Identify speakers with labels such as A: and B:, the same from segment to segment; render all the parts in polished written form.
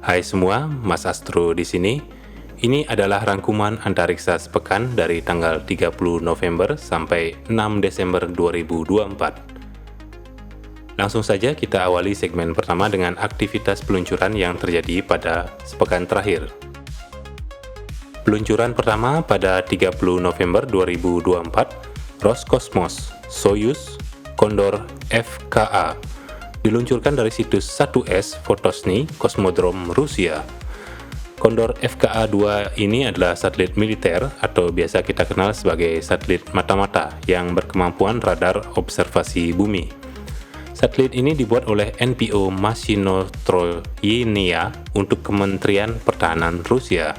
A: Hai semua, Mas Astro di sini. Ini adalah rangkuman antariksa sepekan dari tanggal 30 November sampai 6 Desember 2024. Langsung saja kita awali segmen pertama dengan aktivitas peluncuran yang terjadi pada sepekan terakhir. Peluncuran pertama pada 30 November 2024, Roskosmos Soyuz Kondor FKA diluncurkan dari situs 1S Photosny Kosmodrom Rusia. Kondor FKA-2 ini adalah satelit militer atau biasa kita kenal sebagai satelit mata-mata yang berkemampuan radar observasi bumi. Satelit ini dibuat oleh NPO Mashinostroyenia untuk Kementerian Pertahanan Rusia.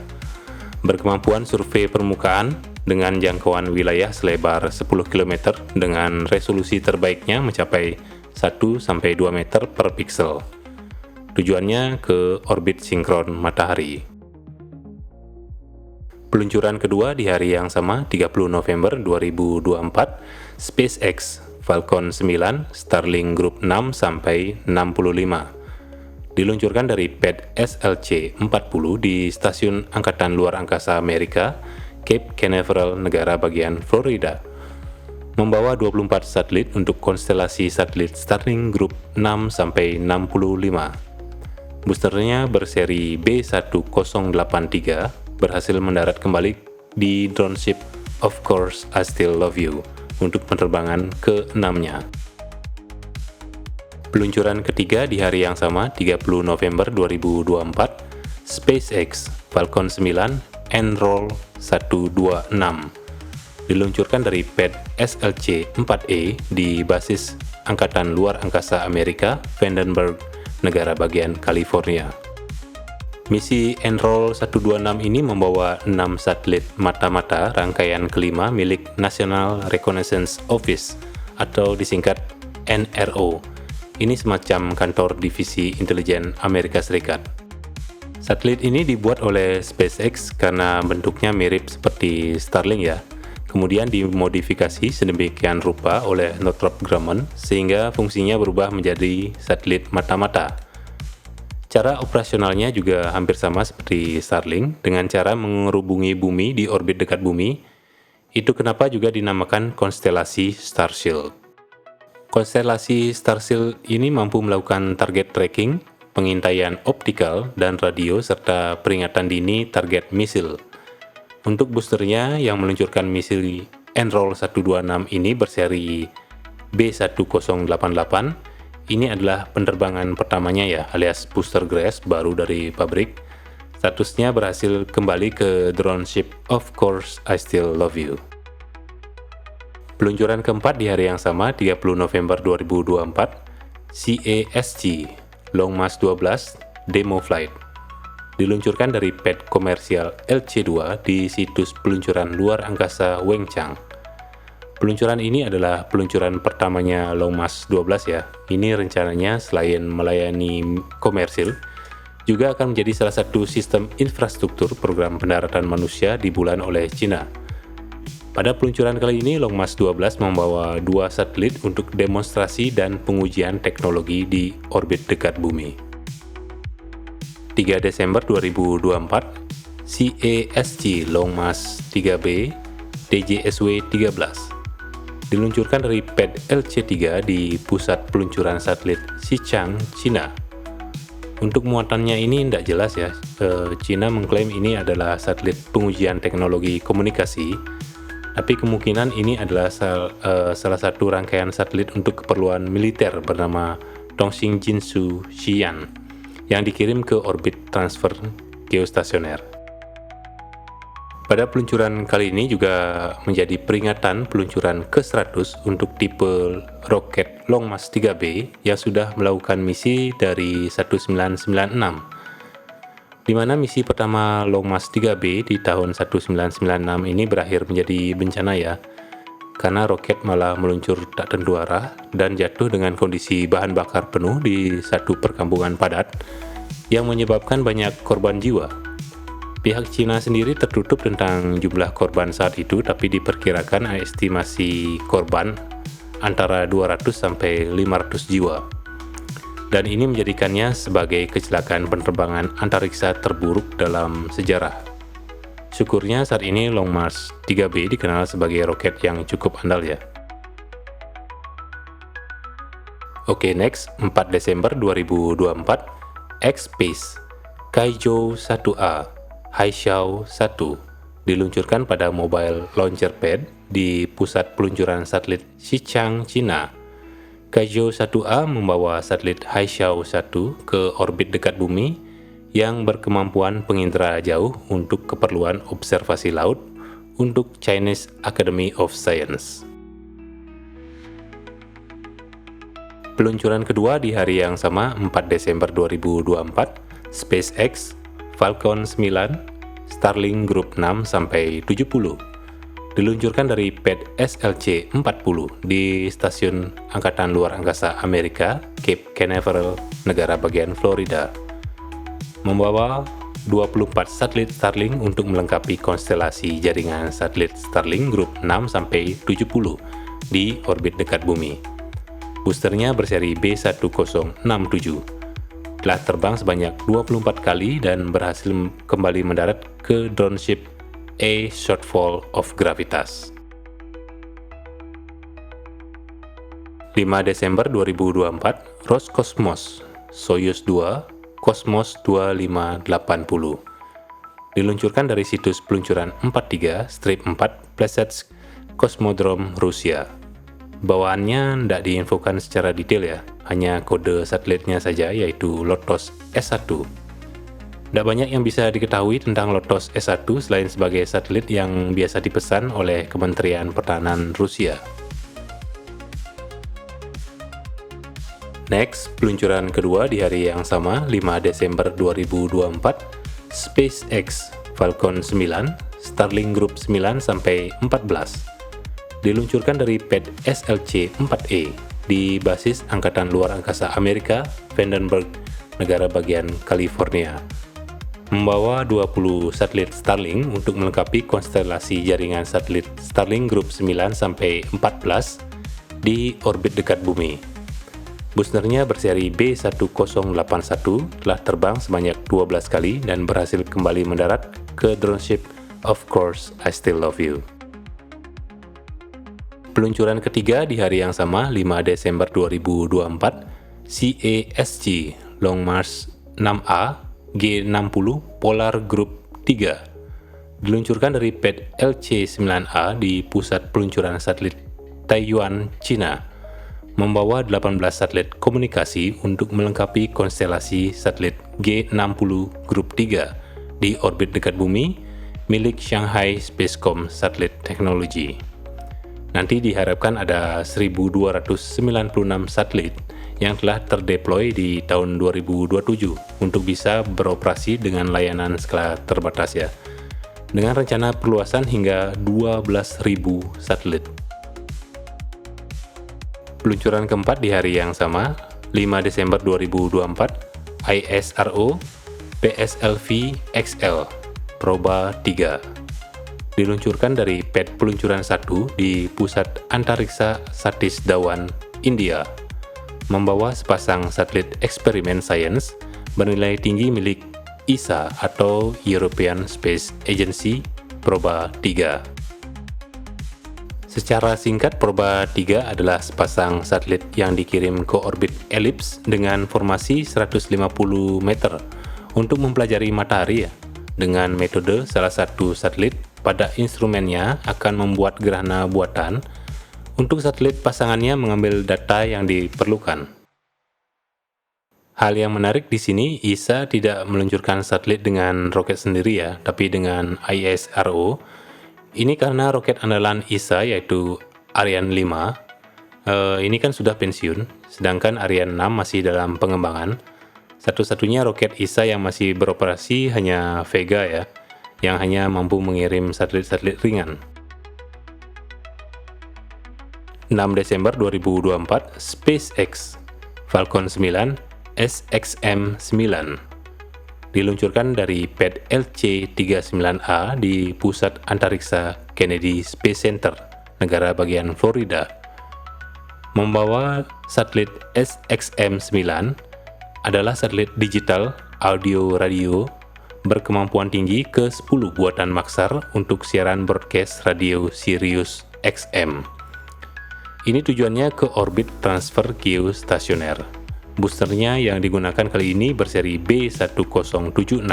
A: Berkemampuan survei permukaan dengan jangkauan wilayah selebar 10 km dengan resolusi terbaiknya mencapai 1-2 meter per piksel. Tujuannya ke orbit sinkron matahari. Peluncuran kedua di hari yang sama, 30 November 2024, SpaceX Falcon 9 Starlink Group 6-65 diluncurkan dari pad SLC-40 di Stasiun Angkatan Luar Angkasa Amerika, Cape Canaveral, negara bagian Florida. Membawa 24 satelit untuk konstelasi satelit Starlink Group 6-65. Boosternya berseri B1083 berhasil mendarat kembali di drone ship Of Course I Still Love You untuk penerbangan ke-6-nya. Peluncuran ketiga di hari yang sama, 30 November 2024, SpaceX Falcon 9 Enroll 126 diluncurkan dari pad SLC-4A di basis Angkatan Luar Angkasa Amerika, Vandenberg, negara bagian California. Misi Enroll 126 ini membawa 6 satelit mata-mata rangkaian kelima milik National Reconnaissance Office atau disingkat NRO. Ini semacam kantor divisi intelijen Amerika Serikat. Satelit ini dibuat oleh SpaceX karena bentuknya mirip seperti Starlink ya. Kemudian dimodifikasi sedemikian rupa oleh Northrop Grumman sehingga fungsinya berubah menjadi satelit mata-mata. Cara operasionalnya juga hampir sama seperti Starlink dengan cara mengerubungi bumi di orbit dekat bumi. Itu kenapa juga dinamakan konstelasi Starshield. Konstelasi Starshield ini mampu melakukan target tracking, pengintaian optikal dan radio serta peringatan dini target misil. Untuk boosternya yang meluncurkan misi Enroll 126 ini berseri B1088, ini adalah penerbangan pertamanya ya, alias booster Grace baru dari pabrik. Statusnya berhasil kembali ke drone ship Of Course I Still Love You. Peluncuran keempat di hari yang sama, 30 November 2024, CASG Long March 12 Demo Flight diluncurkan dari pad komersial LC-2 di situs peluncuran luar angkasa Wenchang. Peluncuran ini adalah peluncuran pertamanya Long March 12 ya. Ini rencananya selain melayani komersil, juga akan menjadi salah satu sistem infrastruktur program pendaratan manusia di bulan oleh China. Pada peluncuran kali ini, Long March 12 membawa 2 satelit untuk demonstrasi dan pengujian teknologi di orbit dekat bumi. 3 Desember 2024, CASG Long March 3B DJSW 13 diluncurkan dari pad LC-3 di pusat peluncuran satelit Xichang, China. Untuk muatannya ini tidak jelas ya. China mengklaim ini adalah satelit pengujian teknologi komunikasi, tapi kemungkinan ini adalah salah satu rangkaian satelit untuk keperluan militer bernama Dongxing Jinsu Xian yang dikirim ke orbit transfer geostasioner. Pada peluncuran kali ini juga menjadi peringatan peluncuran ke-100 untuk tipe roket Long March 3B yang sudah melakukan misi dari 1996, di mana misi pertama Long March 3B di tahun 1996 ini berakhir menjadi bencana ya, karena roket malah meluncur tak tentu arah dan jatuh dengan kondisi bahan bakar penuh di satu perkampungan padat yang menyebabkan banyak korban jiwa. Pihak Cina sendiri tertutup tentang jumlah korban saat itu, tapi diperkirakan estimasi korban antara 200 sampai 500 jiwa. dan ini menjadikannya sebagai kecelakaan penerbangan antariksa terburuk dalam sejarah. Syukurnya saat ini Long March 3B dikenal sebagai roket yang cukup andal ya. Oke, next, 4 Desember 2024, X-Space Kaizhou 1A Haixiao 1 diluncurkan pada Mobile Launcher Pad di Pusat Peluncuran Satelit Xichang, China. Kaizhou 1A membawa satelit Haixiao 1 ke orbit dekat bumi yang berkemampuan pengindera jauh untuk keperluan observasi laut untuk Chinese Academy of Science. Peluncuran kedua di hari yang sama, 4 Desember 2024, SpaceX Falcon 9 Starlink Group 6-70 diluncurkan dari pad SLC-40 di Stasiun Angkatan Luar Angkasa Amerika, Cape Canaveral, negara bagian Florida. Membawa 24 satelit Starlink untuk melengkapi konstelasi jaringan satelit Starlink Group 6-70 di orbit dekat bumi. Boosternya berseri B1067. Telah terbang sebanyak 24 kali dan berhasil kembali mendarat ke drone ship A Shortfall of Gravitas. 5 Desember 2024, Roscosmos Soyuz 2 Cosmos 2580 diluncurkan dari situs peluncuran 43-4 Plesetsk Cosmodrome, Rusia. Bawaannya tidak diinfokan secara detail ya, hanya kode satelitnya saja yaitu Lotos S1. Tidak banyak yang bisa diketahui tentang Lotos S1 selain sebagai satelit yang biasa dipesan oleh Kementerian Pertahanan Rusia. Next, peluncuran kedua di hari yang sama, 5 Desember 2024, SpaceX Falcon 9 Starlink Group 9-14 diluncurkan dari pad SLC-4E di basis Angkatan Luar Angkasa Amerika, Vandenberg, negara bagian California. Membawa 20 satelit Starlink untuk melengkapi konstelasi jaringan satelit Starlink Group 9-14 di orbit dekat bumi. Boosternya berseri B1081 telah terbang sebanyak 12 kali dan berhasil kembali mendarat ke drone ship Of Course I Still Love You. Peluncuran ketiga di hari yang sama, 5 Desember 2024, CASG Long March 6A G60 Polar Group 3 diluncurkan dari pad LC-9A di Pusat Peluncuran Satelit Taiyuan, China. Membawa 18 satelit komunikasi untuk melengkapi konstelasi satelit G60 Group 3 di orbit dekat bumi milik Shanghai Spacecom Satellite Technology. Nanti diharapkan ada 1.296 satelit yang telah terdeploy di tahun 2027 untuk bisa beroperasi dengan layanan skala terbatas ya, dengan rencana perluasan hingga 12.000 satelit. Peluncuran keempat di hari yang sama, 5 Desember 2024, ISRO PSLV XL Proba 3 diluncurkan dari pad peluncuran 1 di Pusat Antariksa Satish Dhawan, India. Membawa sepasang satelit eksperimen sains bernilai tinggi milik ESA atau European Space Agency Proba 3. Secara singkat, Proba 3 adalah sepasang satelit yang dikirim ke orbit elips dengan formasi 150 meter untuk mempelajari matahari ya, dengan metode salah satu satelit pada instrumennya akan membuat gerhana buatan untuk satelit pasangannya mengambil data yang diperlukan. Hal yang menarik di sini, ESA tidak meluncurkan satelit dengan roket sendiri ya, tapi dengan ISRO. Ini karena roket andalan ESA yaitu Ariane 5 ini kan sudah pensiun, sedangkan Ariane 6 masih dalam pengembangan. Satu-satunya roket ESA yang masih beroperasi hanya Vega ya, yang hanya mampu mengirim satelit-satelit ringan. 6 Desember 2024, SpaceX Falcon 9 SXM-9 diluncurkan dari pad LC-39A di Pusat Antariksa Kennedy Space Center, negara bagian Florida. Membawa satelit SXM-9 adalah satelit digital audio radio berkemampuan tinggi ke-10 buatan Maxar untuk siaran broadcast radio Sirius XM. Ini tujuannya ke orbit transfer geostasioner. Boosternya yang digunakan kali ini berseri B1076.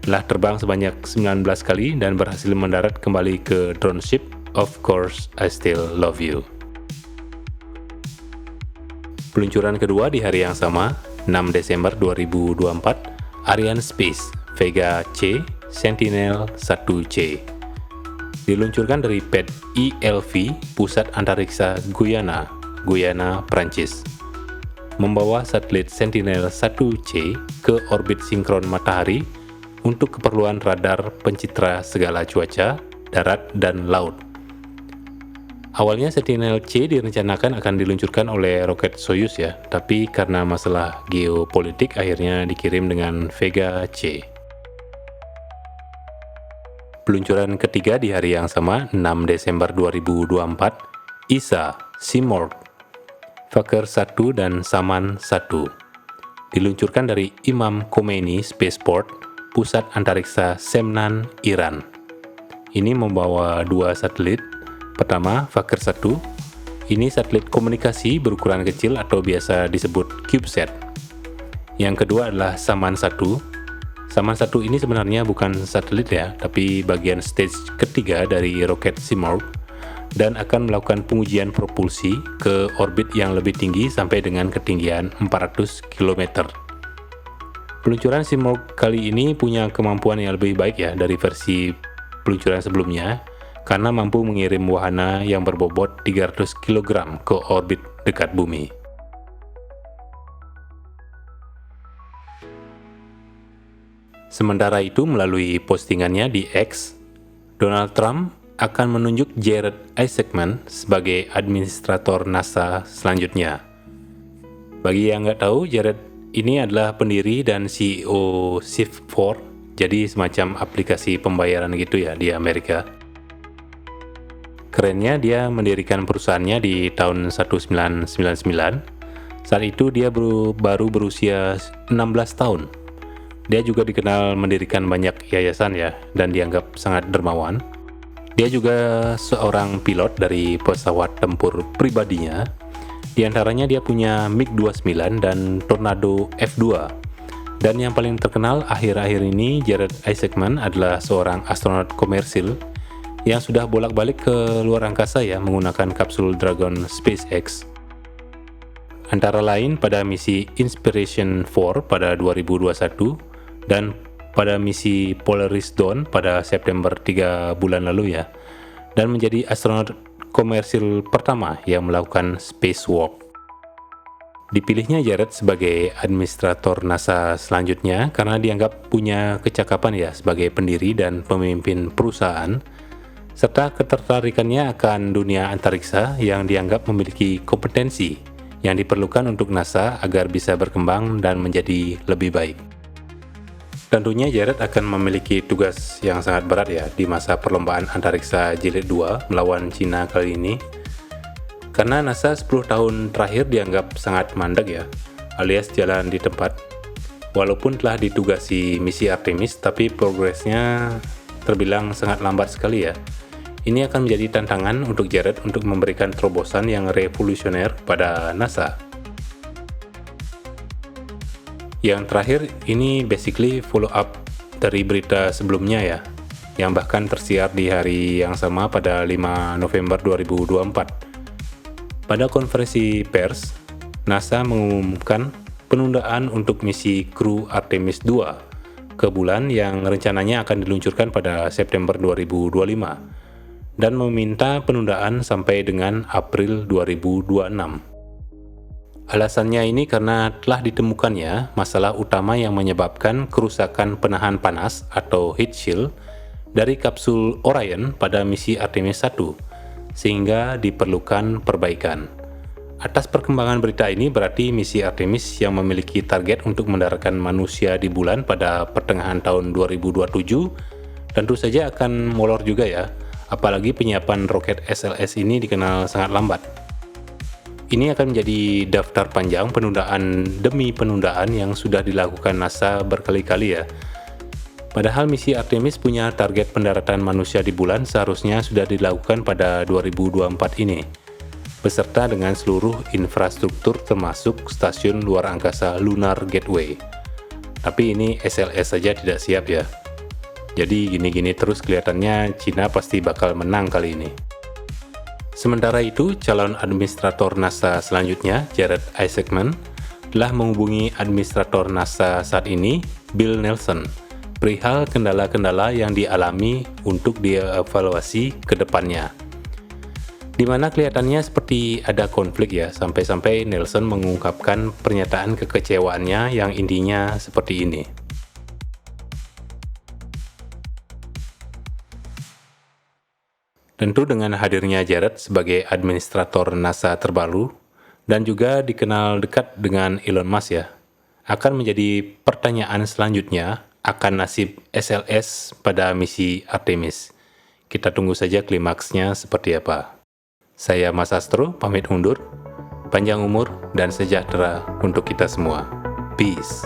A: Telah terbang sebanyak 19 kali dan berhasil mendarat kembali ke drone ship Of Course I Still Love You. Peluncuran kedua di hari yang sama, 6 Desember 2024, Arianespace Vega C Sentinel-1C. Diluncurkan dari pad ELV Pusat Antariksa Guyana, Prancis. Membawa satelit Sentinel-1C ke orbit sinkron matahari untuk keperluan radar pencitra segala cuaca, darat, dan laut. Awalnya Sentinel-C direncanakan akan diluncurkan oleh roket Soyuz ya, tapi karena masalah geopolitik akhirnya dikirim dengan Vega C. Peluncuran ketiga di hari yang sama, 6 Desember 2024, ESA, Simorgh, Vakar 1 dan Saman 1. Diluncurkan dari Imam Khomeini Spaceport, Pusat Antariksa Semnan, Iran. Ini membawa dua satelit. Pertama, Vakar 1. Ini satelit komunikasi berukuran kecil atau biasa disebut CubeSat. Yang kedua adalah Saman 1. Saman 1 ini sebenarnya bukan satelit ya, tapi bagian stage ketiga dari roket Simorgh dan akan melakukan pengujian propulsi ke orbit yang lebih tinggi sampai dengan ketinggian 400 km. Peluncuran Simorgh kali ini punya kemampuan yang lebih baik ya dari versi peluncuran sebelumnya, karena mampu mengirim wahana yang berbobot 300 kg ke orbit dekat bumi. Sementara itu, melalui postingannya di X, Donald Trump akan menunjuk Jared Isaacman sebagai administrator NASA selanjutnya. Bagi yang nggak tahu, Jared ini adalah pendiri dan CEO Shift4, jadi semacam aplikasi pembayaran gitu ya di Amerika. Kerennya dia mendirikan perusahaannya di tahun 1999. Saat itu dia baru berusia 16 tahun. Dia juga dikenal mendirikan banyak yayasan ya, dan dianggap sangat dermawan. Dia juga seorang pilot dari pesawat tempur pribadinya. Di antaranya dia punya MiG-29 dan Tornado F2. Dan yang paling terkenal akhir-akhir ini, Jared Isaacman adalah seorang astronot komersil yang sudah bolak-balik ke luar angkasa ya menggunakan kapsul Dragon SpaceX. Antara lain pada misi Inspiration 4 pada 2021 dan pada misi Polaris Dawn pada September 3 bulan lalu ya, dan menjadi astronot komersil pertama yang melakukan spacewalk. Dipilihnya Jared sebagai administrator NASA selanjutnya karena dianggap punya kecakapan ya sebagai pendiri dan pemimpin perusahaan, serta ketertarikannya akan dunia antariksa yang dianggap memiliki kompetensi yang diperlukan untuk NASA agar bisa berkembang dan menjadi lebih baik. Tentunya Jared akan memiliki tugas yang sangat berat ya di masa perlombaan antariksa jilid 2 melawan Cina kali ini. Karena NASA 10 tahun terakhir dianggap sangat mandek ya, alias jalan di tempat. Walaupun telah ditugasi misi Artemis, tapi progresnya terbilang sangat lambat sekali ya. Ini akan menjadi tantangan untuk Jared untuk memberikan terobosan yang revolusioner pada NASA. Yang terakhir, ini basically follow up dari berita sebelumnya ya, yang bahkan tersiar di hari yang sama pada 5 November 2024. Pada konferensi pers, NASA mengumumkan penundaan untuk misi kru Artemis 2 ke bulan yang rencananya akan diluncurkan pada September 2025. Dan meminta penundaan sampai dengan April 2026. Alasannya ini karena telah ditemukannya masalah utama yang menyebabkan kerusakan penahan panas atau heat shield dari kapsul Orion pada misi Artemis 1, sehingga diperlukan perbaikan. Atas perkembangan berita ini berarti misi Artemis yang memiliki target untuk mendaratkan manusia di bulan pada pertengahan tahun 2027 tentu saja akan molor juga ya. Apalagi penyiapan roket SLS ini dikenal sangat lambat. Ini akan menjadi daftar panjang penundaan demi penundaan yang sudah dilakukan NASA berkali-kali ya. Padahal misi Artemis punya target pendaratan manusia di bulan seharusnya sudah dilakukan pada 2024 ini, beserta dengan seluruh infrastruktur termasuk stasiun luar angkasa Lunar Gateway. Tapi ini SLS saja tidak siap ya. Jadi gini-gini terus kelihatannya Cina pasti bakal menang kali ini. Sementara itu, calon administrator NASA selanjutnya, Jared Isaacman, telah menghubungi administrator NASA saat ini, Bill Nelson, perihal kendala-kendala yang dialami untuk dievaluasi ke depannya. Di mana kelihatannya seperti ada konflik ya, sampai-sampai Nelson mengungkapkan pernyataan kekecewaannya yang intinya seperti ini. Tentu dengan hadirnya Jared sebagai administrator NASA terbaru dan juga dikenal dekat dengan Elon Musk ya, akan menjadi pertanyaan selanjutnya akan nasib SLS pada misi Artemis. Kita tunggu saja klimaksnya seperti apa. Saya Mas Astro, pamit undur. Panjang umur dan sejahtera untuk kita semua. Peace.